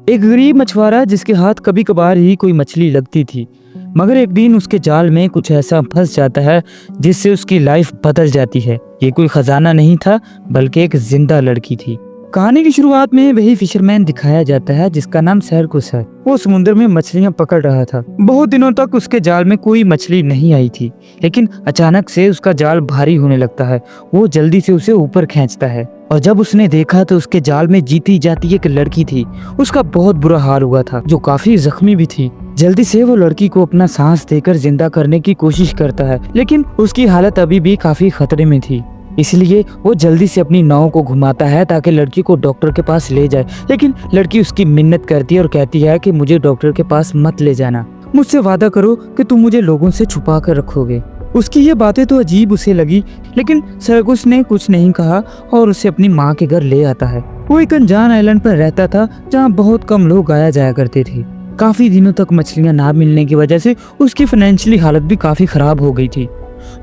एक गरीब मछुआरा जिसके हाथ कभी कभार ही कोई मछली लगती थी, मगर एक दिन उसके जाल में कुछ ऐसा फंस जाता है जिससे उसकी लाइफ बदल जाती है। ये कोई खजाना नहीं था, बल्कि एक जिंदा लड़की थी। कहानी की शुरुआत में वही फिशरमैन दिखाया जाता है जिसका नाम सर्कुस है। वो समुद्र में मछलियां पकड़ रहा था। बहुत दिनों तक उसके जाल में कोई मछली नहीं आई थी, लेकिन अचानक से उसका जाल भारी होने लगता है। वो जल्दी से उसे ऊपर खींचता है और जब उसने देखा तो उसके जाल में जीती जाती एक लड़की थी। उसका बहुत बुरा हाल हुआ था, जो काफी जख्मी भी थी। जल्दी से वो लड़की को अपना सांस देकर जिंदा करने की कोशिश करता है, लेकिन उसकी हालत अभी भी काफी खतरे में थी। इसलिए वो जल्दी से अपनी नाव को घुमाता है ताकि लड़की को डॉक्टर के पास ले जाए, लेकिन लड़की उसकी मिन्नत करती है और कहती है कि मुझे डॉक्टर के पास मत ले जाना, मुझसे वादा करो कि तुम मुझे लोगों से छुपा कर रखोगे। उसकी ये बातें तो अजीब उसे लगी, लेकिन सर्कुस ने कुछ नहीं कहा और उसे अपनी माँ के घर ले आता है। वो एक अनजान आइलैंड पर रहता था जहाँ बहुत कम लोग आया जाया करते थे। काफी दिनों तक मछलियाँ ना मिलने की वजह से उसकी फाइनेंशियली हालत भी काफी खराब हो गई थी।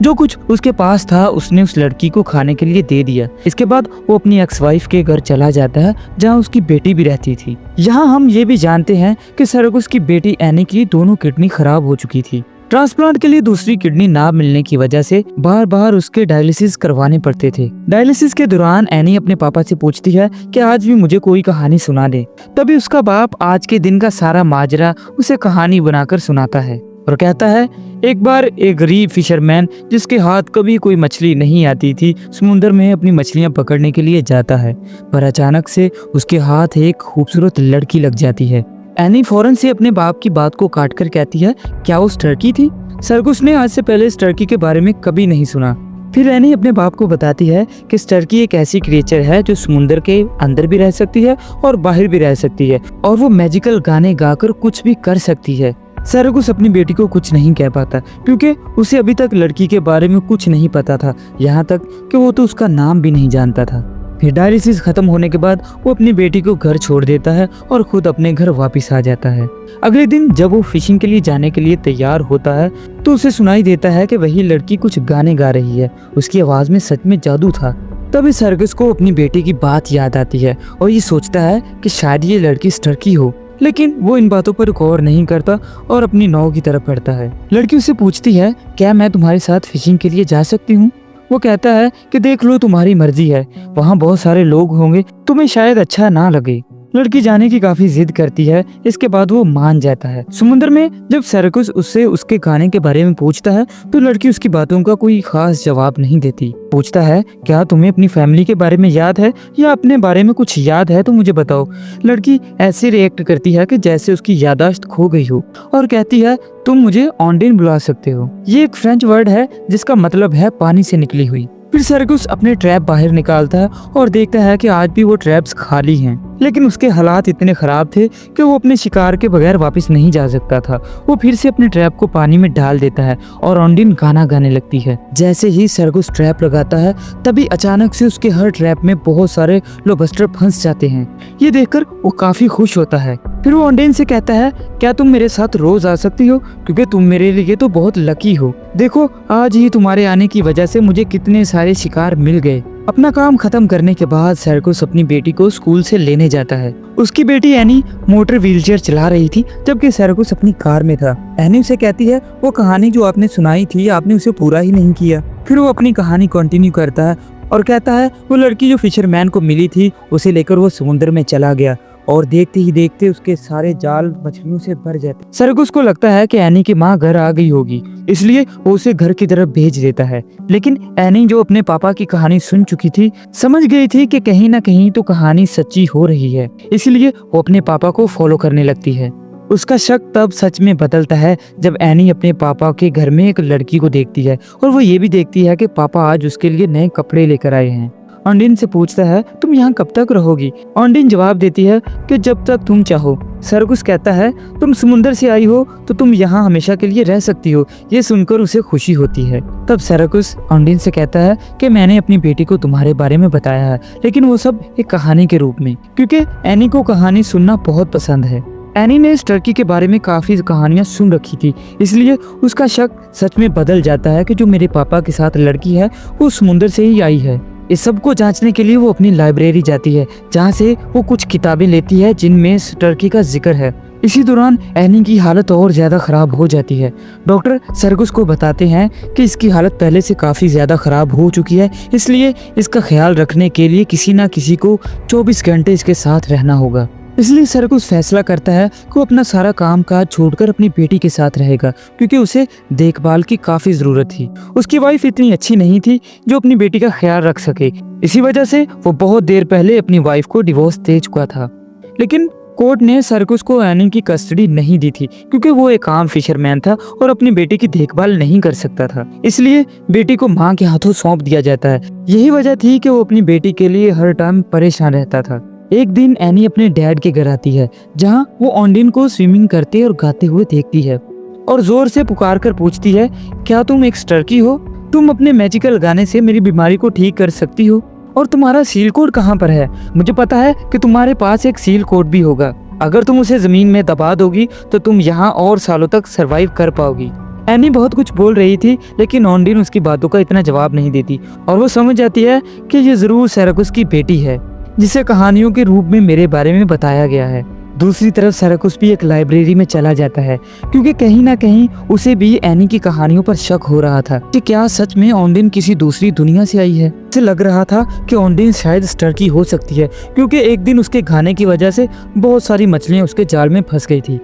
जो कुछ उसके पास था उसने उस लड़की को खाने के लिए दे दिया। इसके बाद वो अपनी एक्स वाइफ के घर चला जाता है जहाँ उसकी बेटी भी रहती थी। यहाँ हम ये भी जानते हैं कि सर्कुस की बेटी एनी की दोनों किडनी खराब हो चुकी थी। ट्रांसप्लांट के लिए दूसरी किडनी ना मिलने की वजह से बार बार उसके डायलिसिस करवाने पड़ते थे। डायलिसिस के दौरान एनी अपने पापा से पूछती है कि आज भी मुझे कोई कहानी सुना दे। तभी उसका बाप आज के दिन का सारा माजरा उसे कहानी बनाकर सुनाता है और कहता है, एक बार एक गरीब फिशरमैन जिसके हाथ कभी कोई मछली नहीं आती थी, समुद्र में अपनी मछलियां पकड़ने के लिए जाता है, पर अचानक से उसके हाथ एक खूबसूरत लड़की लग जाती है। एनी फौरन से अपने बाप की बात को काट कर कहती है, क्या वो टर्की थी? सर्कुस ने आज से पहले इस टर्की के बारे में कभी नहीं सुना। फिर एनी अपने बाप को बताती है कि टर्की एक ऐसी क्रिएचर है जो समुद्र के अंदर भी रह सकती है और बाहर भी रह सकती है, और वो मैजिकल गाने गाकर कुछ भी कर सकती है। सर्कुस अपनी बेटी को कुछ नहीं कह पाता क्योंकि उसे अभी तक लड़की के बारे में कुछ नहीं पता था, यहाँ तक कि वो तो उसका नाम भी नहीं जानता था। फिर डायलिसिस खत्म होने के बाद वो अपनी बेटी को घर छोड़ देता है और खुद अपने घर वापस आ जाता है। अगले दिन जब वो फिशिंग के लिए जाने के लिए तैयार होता है तो उसे सुनाई देता है कि वही लड़की कुछ गाने गा रही है। उसकी आवाज में सच में जादू था। तभी सर्कुस को अपनी बेटी की बात याद आती है और ये सोचता है कि शायद ये लड़की टर्की हो, लेकिन वो इन बातों पर गौर नहीं करता और अपनी नाव की तरफ बढ़ता है। लड़की उससे पूछती है, क्या मैं तुम्हारे साथ फिशिंग के लिए जा सकती हूँ? वो कहता है कि देख लो, तुम्हारी मर्जी है, वहाँ बहुत सारे लोग होंगे, तुम्हें शायद अच्छा ना लगे। लड़की जाने की काफी जिद करती है। इसके बाद वो मान जाता है। समुद्र में जब सर्कुस उससे उसके गाने के बारे में पूछता है तो लड़की उसकी बातों का कोई खास जवाब नहीं देती। पूछता है, क्या तुम्हें अपनी फैमिली के बारे में याद है या अपने बारे में कुछ याद है तो मुझे बताओ। लड़की ऐसे रिएक्ट करती है कि जैसे उसकी याददाश्त खो गई हो और कहती है, तुम मुझे ऑन्डिन बुला सकते हो। ये एक फ्रेंच वर्ड है जिसका मतलब है पानी से निकली हुई। फिर सर्कुस अपने ट्रैप बाहर निकालता है और देखता है कि आज भी वो ट्रैप्स खाली हैं, लेकिन उसके हालात इतने खराब थे कि वो अपने शिकार के बगैर वापस नहीं जा सकता था। वो फिर से अपने ट्रैप को पानी में डाल देता है और ऑन्डिन गाना गाने लगती है। जैसे ही सर्कुस ट्रैप लगाता है तभी अचानक से उसके हर ट्रैप में बहुत सारे लोबस्टर फंस जाते हैं। ये देखकर वो काफी खुश होता है। फिर वो ऑन्डिन से कहता है, क्या तुम मेरे साथ रोज आ सकती हो, क्योंकि तुम मेरे लिए तो बहुत लकी हो। देखो, आज ही तुम्हारे आने की वजह से मुझे कितने सारे शिकार मिल गए। अपना काम खत्म करने के बाद सर्कुस अपनी बेटी को स्कूल से लेने जाता है। उसकी बेटी एनी मोटर व्हीलचेयर चला रही थी जबकि सर्कुस अपनी कार में था। एनी उसे कहती है, वो कहानी जो आपने सुनाई थी आपने उसे पूरा ही नहीं किया। फिर वो अपनी कहानी कंटिन्यू करता है और कहता है, वो लड़की जो फिशरमैन को मिली थी उसे लेकर वो समुद्र में चला गया और देखते ही देखते उसके सारे जाल मछलियों से भर जाते। सर्कुस को लगता है कि एनी की माँ घर आ गई होगी, इसलिए वो उसे घर की तरफ भेज देता है। लेकिन एनी जो अपने पापा की कहानी सुन चुकी थी, समझ गई थी कि कहीं ना कहीं तो कहानी सच्ची हो रही है, इसलिए वो अपने पापा को फॉलो करने लगती है। उसका शक तब सच में बदलता है जब एनी अपने पापा के घर में एक लड़की को देखती है और वो ये भी देखती है कि पापा आज उसके लिए नए कपड़े लेकर आए हैं। ऑन्डिन से पूछता है, तुम यहाँ कब तक रहोगी? ऑन्डिन जवाब देती है कि जब तक तुम चाहो। सर्कुस कहता है, तुम समुद्र से आई हो तो तुम यहाँ हमेशा के लिए रह सकती हो। ये सुनकर उसे खुशी होती है। तब सर्कुस ऑन्डिन से कहता है कि मैंने अपनी बेटी को तुम्हारे बारे में बताया है, लेकिन वो सब एक कहानी के रूप में, क्योंकि एनी को कहानी सुनना बहुत पसंद है। एनी ने इस टर्की के बारे में काफी कहानियां सुन रखी थी, इसलिए उसका शक सच में बदल जाता है कि जो मेरे पापा के साथ लड़की है वो समुद्र से ही आई है। इस सब को जांचने के लिए वो अपनी लाइब्रेरी जाती है, जहाँ से वो कुछ किताबें लेती है जिनमें टर्की का जिक्र है। इसी दौरान एनी की हालत और ज्यादा खराब हो जाती है। डॉक्टर सरगुस को बताते हैं कि इसकी हालत पहले से काफी ज्यादा खराब हो चुकी है, इसलिए इसका ख्याल रखने के लिए किसी ना किसी को 24 घंटे इसके साथ रहना होगा। इसलिए सरगुस फैसला करता है कि वो अपना सारा काम काज छोड़कर अपनी बेटी के साथ रहेगा, क्योंकि उसे देखभाल की काफी जरूरत थी। उसकी वाइफ इतनी अच्छी नहीं थी जो अपनी बेटी का ख्याल रख सके। इसी वजह से वो बहुत देर पहले अपनी वाइफ को डिवोर्स दे चुका था। लेकिन कोर्ट ने सरगुस को एनी की कस्टडी नहीं दी थी, क्योंकि वो एक आम फिशरमैन था और अपनी बेटी की देखभाल नहीं कर सकता था। इसलिए बेटी को माँ के हाथों सौंप दिया जाता है। यही वजह थी कि वो अपनी बेटी के लिए हर टाइम परेशान रहता था। एक दिन एनी अपने डैड के घर आती है, जहाँ वो ऑन्डिन को स्विमिंग करते और गाते हुए देखती है और जोर से पुकार कर पूछती है, क्या तुम एक टर्की हो? तुम अपने मैजिकल गाने से मेरी बीमारी को ठीक कर सकती हो? और तुम्हारा सील कोड कहाँ पर है? मुझे पता है कि तुम्हारे पास एक सील कोड भी होगा। अगर तुम उसे जमीन में दबा दोगी तो तुम यहाँ और सालों तक सरवाइव कर पाओगी। एनी बहुत कुछ बोल रही थी, लेकिन ऑन्डिन उसकी बातों का इतना जवाब नहीं देती और वो समझ जाती है कि ये जरूर सरगुस की बेटी है, जिसे कहानियों के रूप में मेरे बारे में बताया गया है। दूसरी तरफ सरगुस भी एक लाइब्रेरी में चला जाता है, क्योंकि कहीं ना कहीं उसे भी एनी की कहानियों पर शक हो रहा था कि क्या सच में ऑन्डिन किसी दूसरी दुनिया से आई है। उसे लग रहा था कि ऑन्डिन शायद टर्की हो सकती है, क्योंकि एक दिन उसके गाने की वजह से बहुत सारी मछलियां उसके जाल में फंस गई थी।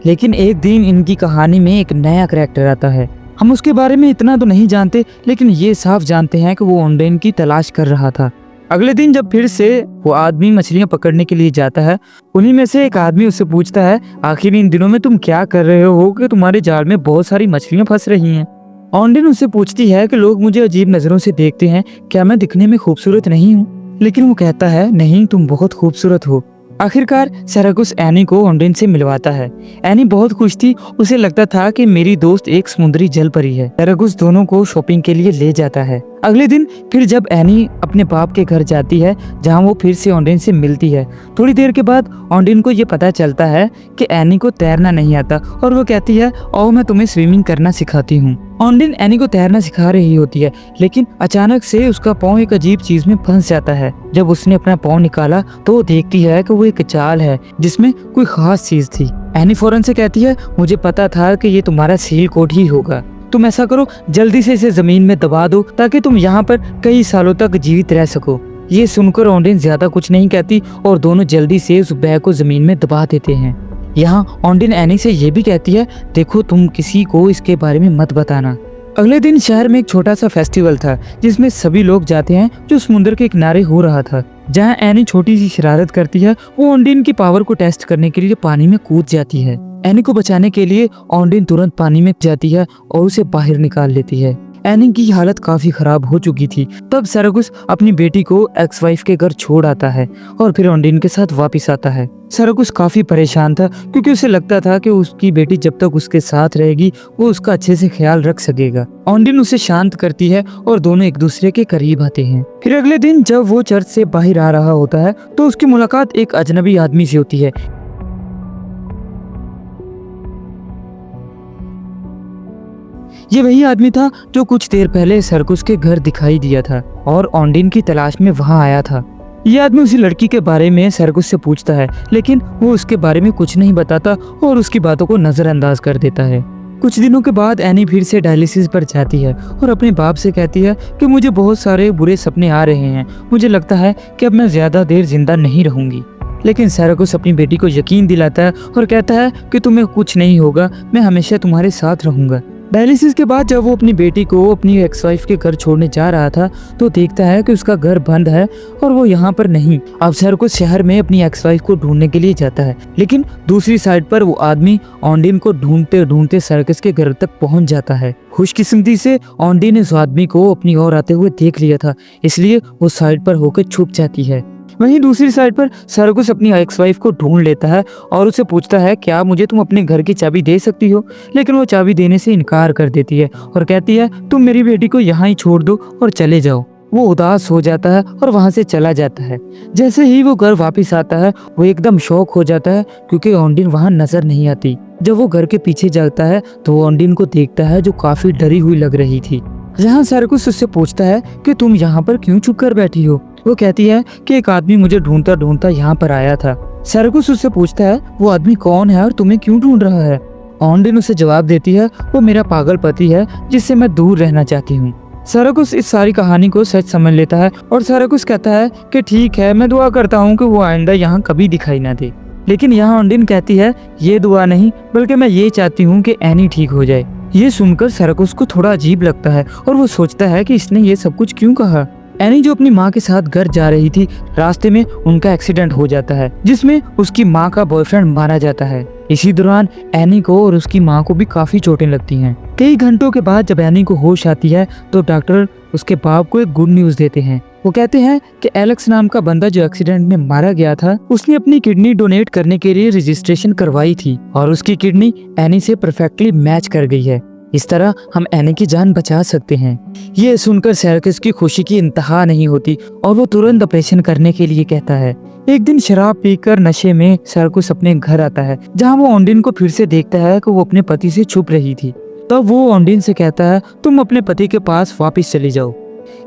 लेकिन एक दिन इनकी कहानी में एक नया करैक्टर आता है। हम उसके बारे में इतना तो नहीं जानते, लेकिन ये साफ जानते हैं कि वो ऑन्डिन की तलाश कर रहा था। अगले दिन जब फिर से वो आदमी मछलियां पकड़ने के लिए जाता है, उन्हीं में से एक आदमी उससे पूछता है, आखिर इन दिनों में तुम क्या कर रहे हो कि तुम्हारे जाल में बहुत सारी मछलियां फंस रही हैं? ऑन्डिन उससे पूछती है कि लोग मुझे अजीब नजरों से देखते हैं, क्या मैं दिखने में खूबसूरत नहीं हूँ? लेकिन वो कहता है, नहीं, तुम बहुत खूबसूरत हो। आखिरकार सरगुस एनी को ऑन्डिन से मिलवाता है। एनी बहुत खुश थी, उसे लगता था कि मेरी दोस्त एक समुद्री जल परी है। सरगुस दोनों को शॉपिंग के लिए ले जाता है। अगले दिन फिर जब एनी अपने बाप के घर जाती है, जहां वो फिर से ऑन्डिन से मिलती है, थोड़ी देर के बाद ऑन्डिन को ये पता चलता है कि एनी को तैरना नहीं आता और वो कहती है, आओ मैं तुम्हें स्विमिंग करना सिखाती हूँ। ऑन्डिन एनी को तैरना सिखा रही होती है, लेकिन अचानक से उसका पाँव एक अजीब चीज में फंस जाता है। जब उसने अपना पाँव निकाला तो वो देखती है कि वो एक जाल है जिसमें कोई खास चीज थी। एनी फौरन से कहती है, मुझे पता था कि ये तुम्हारा सील कोड ही होगा। तुम ऐसा करो, जल्दी से इसे जमीन में दबा दो ताकि तुम यहाँ पर कई सालों तक जीवित रह सको। ये सुनकर ऑन्डिन ज्यादा कुछ नहीं कहती और दोनों जल्दी से उस बैग को जमीन में दबा देते हैं। यहाँ ऑन्डिन एनी से ये भी कहती है, देखो तुम किसी को इसके बारे में मत बताना। अगले दिन शहर में एक छोटा सा फेस्टिवल था, जिसमें सभी लोग जाते हैं, जो समुद्र के किनारे हो रहा था। जहाँ एनी छोटी सी शरारत करती है, वो ऑन्डिन की पावर को टेस्ट करने के लिए पानी में कूद जाती है। एनी को बचाने के लिए ऑन्डिन तुरंत पानी में जाती है और उसे बाहर निकाल लेती है। एनी की हालत काफी खराब हो चुकी थी। तब सरगुस अपनी बेटी को एक्स वाइफ के घर छोड़ आता है और फिर ऑन्डिन के साथ वापस आता है। सरगुस काफी परेशान था, क्योंकि उसे लगता था कि उसकी बेटी जब तक उसके साथ रहेगी वो उसका अच्छे से ख्याल रख सकेगा। ऑन्डिन उसे शांत करती है और दोनों एक दूसरे के करीब आते हैं। फिर अगले दिन जब वो चर्च से बाहर आ रहा होता है तो उसकी मुलाकात एक अजनबी आदमी से होती है। ये वही आदमी था जो कुछ देर पहले सरगुस के घर दिखाई दिया था और ऑन्डिन की तलाश में वहां आया था। ये आदमी उसी लड़की के बारे में सरगुस से पूछता है, लेकिन वो उसके बारे में कुछ नहीं बताता और उसकी बातों को नजरअंदाज कर देता है। कुछ दिनों के बाद एनी फिर से डायलिसिस पर जाती है और अपने बाप से कहती है कि मुझे बहुत सारे बुरे सपने आ रहे हैं, मुझे लगता है कि अब मैं ज्यादा देर जिंदा नहीं रहूंगी। लेकिन सरगुस अपनी बेटी को यकीन दिलाता है और कहता है कि तुम्हें कुछ नहीं होगा, मैं हमेशा तुम्हारे साथ रहूंगा। डायलिसिस के बाद जब वो अपनी बेटी को अपनी एक्स वाइफ के घर छोड़ने जा रहा था तो देखता है कि उसका घर बंद है और वो यहाँ पर नहीं। अब सरगुस शहर में अपनी एक्स वाइफ को ढूंढने के लिए जाता है, लेकिन दूसरी साइड पर वो आदमी ऑन्डिन को ढूंढते ढूंढते सरगुस के घर तक पहुंच जाता है। खुशकिस्मती से ऑन्डिन ने उस आदमी को अपनी ओर आते हुए देख लिया था, इसलिए वो साइड पर होकर छुप जाती है। वहीं दूसरी साइड पर सरगुस अपनी एक्स वाइफ को ढूंढ लेता है और उसे पूछता है, क्या मुझे तुम अपने घर की चाबी दे सकती हो? लेकिन वो चाबी देने से इनकार कर देती है और कहती है, तुम मेरी बेटी को यहाँ ही छोड़ दो और चले जाओ। वो उदास हो जाता है और वहां से चला जाता है। जैसे ही वो घर वापस आता है वो एकदम शॉक हो जाता है, क्योंकि ऑन्डिन वहां नजर नहीं आती। जब वो घर के पीछे जाता है तो वो ऑन्डिन को देखता है, जो काफी डरी हुई लग रही थी। जहाँ सर्कुस उससे पूछता है कि तुम यहाँ पर क्यों चुप कर बैठी हो। वो कहती है कि एक आदमी मुझे ढूंढता ढूंढता यहाँ पर आया था। सर्कुस उससे पूछता है वो आदमी कौन है और तुम्हें क्यों ढूंढ रहा है। ऑन्डिन उसे जवाब देती है वो मेरा पागल पति है जिससे मैं दूर रहना चाहती हूँ। सर्कुस इस सारी कहानी को सच समझ लेता है और सर्कुस कहता है कि ठीक है, मैं दुआ करता हूँ कि वो आइंदा यहाँ कभी दिखाई ना दे। लेकिन यहाँ ऑन्डिन कहती है ये दुआ नहीं, बल्कि मैं ये चाहती हूँ कि एनी ठीक हो जाए। ये सुनकर सर्कुस को थोड़ा अजीब लगता है और वो सोचता है कि इसने ये सब कुछ क्यों कहा। एनी जो अपनी माँ के साथ घर जा रही थी, रास्ते में उनका एक्सीडेंट हो जाता है जिसमें उसकी माँ का बॉयफ्रेंड मारा जाता है। इसी दौरान एनी को और उसकी माँ को भी काफी चोटें लगती हैं। कई घंटों के बाद जब एनी को होश आती है तो डॉक्टर उसके बाप को एक गुड न्यूज देते हैं। वो कहते हैं कि एलेक्स नाम का बंदा जो एक्सीडेंट में मारा गया था, उसने अपनी किडनी डोनेट करने के लिए रजिस्ट्रेशन करवाई थी और उसकी किडनी एनी से परफेक्टली मैच कर गई है। इस तरह हम एनी की जान बचा सकते हैं। ये सुनकर सर्कस की खुशी की इंतहा नहीं होती और वो तुरंत ऑपरेशन करने के लिए कहता है। एक दिन शराब पीकर नशे में सर्कस अपने घर आता है, जहाँ वो ऑन्डिन को फिर से देखता है कि वो अपने पति से छुप रही थी। तब वो ऑन्डिन से कहता है तुम अपने पति के पास वापस चली जाओ।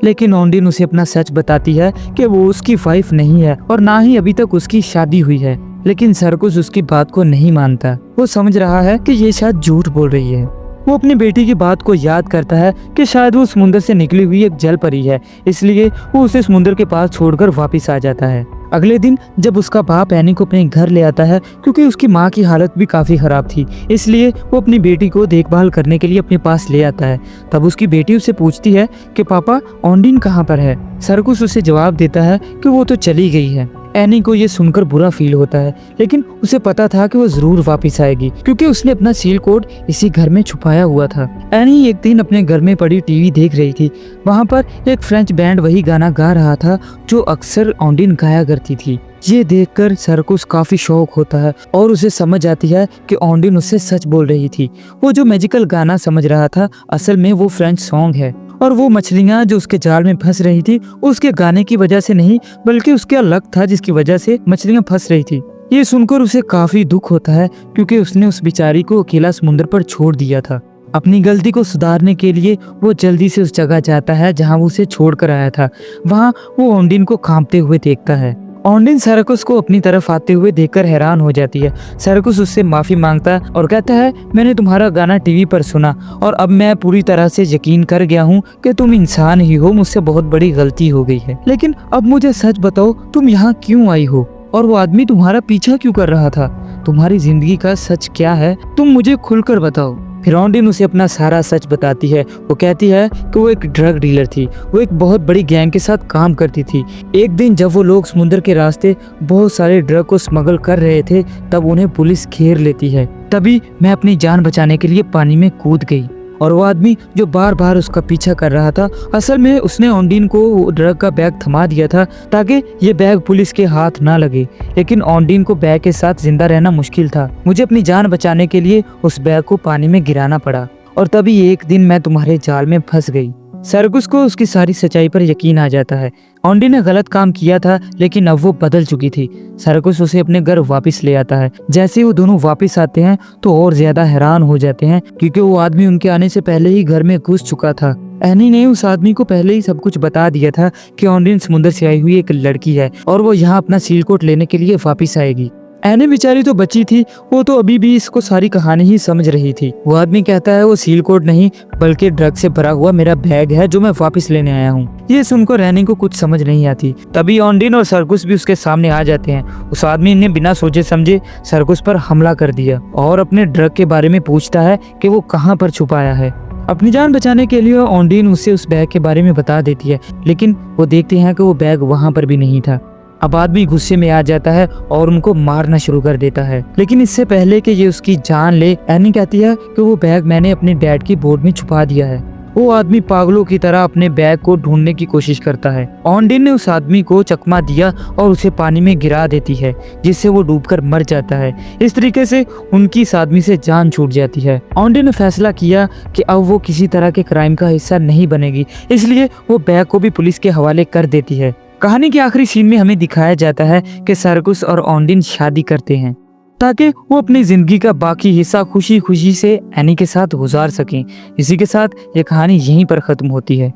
लेकिन ऑन्डिन उसे अपना सच बताती है कि वो उसकी वाइफ नहीं है और ना ही अभी तक उसकी शादी हुई है। लेकिन सर्कस उसकी बात को नहीं मानता। वो समझ रहा है कि ये शायद झूठ बोल रही है। वो अपनी बेटी की बात को याद करता है कि शायद वो समुद्र से निकली हुई एक जल परी है, इसलिए वो उसे समुद्र के पास छोड़कर वापस आ जाता है। अगले दिन जब उसका बाप एनी को अपने घर ले आता है, क्योंकि उसकी माँ की हालत भी काफी खराब थी, इसलिए वो अपनी बेटी को देखभाल करने के लिए अपने पास ले आता है। तब उसकी बेटी उससे पूछती है कि पापा ऑन्डिन कहाँ पर है। सर्कुस उसे जवाब देता है कि वो तो चली गई है। एनी को ये सुनकर बुरा फील होता है, लेकिन उसे पता था कि वो जरूर वापस आएगी क्योंकि उसने अपना सील कोड इसी घर में छुपाया हुआ था। एनी एक दिन अपने घर में पड़ी टीवी देख रही थी। वहाँ पर एक फ्रेंच बैंड वही गाना गा रहा था जो अक्सर ऑन्डिन गाया करती थी। ये देखकर सर्कुस काफी शौक होता है और उसे समझ आती है कि ऑन्डिन उससे सच बोल रही थी। वो जो मैजिकल गाना समझ रहा था, असल में वो फ्रेंच सॉन्ग है और वो मछलियाँ जो उसके जाल में फंस रही थी उसके गाने की वजह से नहीं, बल्कि उसके अलग था जिसकी वजह से मछलियाँ फंस रही थी। ये सुनकर उसे काफी दुख होता है क्योंकि उसने उस बेचारी को अकेला समुद्र पर छोड़ दिया था। अपनी गलती को सुधारने के लिए वो जल्दी से उस जगह जाता है जहाँ वो उसे छोड़ कर आया था। वहाँ वो ऑन्डिन को कांपते हुए देखता है। ऑन्डिन सर्कुस को अपनी तरफ आते हुए देखकर हैरान हो जाती है। सर्कुस उससे माफी मांगता है और कहता है मैंने तुम्हारा गाना टीवी पर सुना और अब मैं पूरी तरह से यकीन कर गया हूँ कि तुम इंसान ही हो, मुझसे बहुत बड़ी गलती हो गई है। लेकिन अब मुझे सच बताओ तुम यहाँ क्यों आई हो और वो आदमी तुम्हारा पीछा क्यों कर रहा था? तुम्हारी जिंदगी का सच क्या है, तुम मुझे खुलकर बताओ। फिर ऑन्डिन उसे अपना सारा सच बताती है। वो कहती है कि वो एक ड्रग डीलर थी, वो एक बहुत बड़ी गैंग के साथ काम करती थी। एक दिन जब वो लोग समुद्र के रास्ते बहुत सारे ड्रग को स्मगल कर रहे थे, तब उन्हें पुलिस घेर लेती है। तभी मैं अपनी जान बचाने के लिए पानी में कूद गई और वो आदमी जो बार बार उसका पीछा कर रहा था, असल में उसने ऑन्डिन को ड्रग का बैग थमा दिया था ताकि ये बैग पुलिस के हाथ ना लगे। लेकिन ऑन्डिन को बैग के साथ जिंदा रहना मुश्किल था। मुझे अपनी जान बचाने के लिए उस बैग को पानी में गिराना पड़ा और तभी एक दिन मैं तुम्हारे जाल में फंस गई। सर्कुस को उसकी सारी सच्चाई पर यकीन आ जाता है। ऑन्डिन ने गलत काम किया था, लेकिन अब वो बदल चुकी थी। सर्कुस उसे अपने घर वापस ले आता है। जैसे ही वो दोनों वापस आते हैं तो और ज्यादा हैरान हो जाते हैं क्योंकि वो आदमी उनके आने से पहले ही घर में घुस चुका था। एनी ने उस आदमी को पहले ही सब कुछ बता दिया था कि ऑन्डिन समुद्र से आई हुई एक लड़की है और वो यहाँ अपना सील कोट लेने के लिए वापिस आएगी। एनी बेचारी तो बची थी, वो तो अभी भी इसको सारी कहानी ही समझ रही थी। वो आदमी कहता है वो सील कोड नहीं बल्कि ड्रग से भरा हुआ मेरा बैग है जो मैं वापस लेने आया हूँ। ये सुनकर एनी को कुछ समझ नहीं आती। तभी ऑन्डिन और सर्कुस भी उसके सामने आ जाते हैं। उस आदमी ने बिना सोचे समझे सर्कुस पर हमला कर दिया और अपने ड्रग के बारे में पूछता है कि वो कहाँ पर छुपाया है। अपनी जान बचाने के लिए ऑन्डिन उससे उस बैग के बारे में बता देती है, लेकिन वो देखते हैं कि वो बैग वहाँ पर भी नहीं था। अब आदमी गुस्से में आ जाता है और उनको मारना शुरू कर देता है। लेकिन इससे पहले कि ये उसकी जान ले, एनी कहती है कि वो बैग मैंने अपने डैड की बोट में छुपा दिया है। वो आदमी पागलों की तरह अपने बैग को ढूंढने की कोशिश करता है। ऑन्डिन ने उस आदमी को चकमा दिया और उसे पानी में गिरा देती है, जिससे वो डूबकर मर जाता है। इस तरीके से उनकी इस आदमी से जान छूट जाती है। ऑन्डिन ने फैसला किया कि अब वो किसी तरह के क्राइम का हिस्सा नहीं बनेगी, इसलिए वो बैग को भी पुलिस के हवाले कर देती है। कहानी के आखिरी सीन में हमें दिखाया जाता है कि सर्कुस और ऑन्डिन शादी करते हैं। ताकि वो अपनी ज़िंदगी का बाकी हिस्सा खुशी खुशी से एनी के साथ गुजार सकें। इसी के साथ ये कहानी यहीं पर ख़त्म होती है।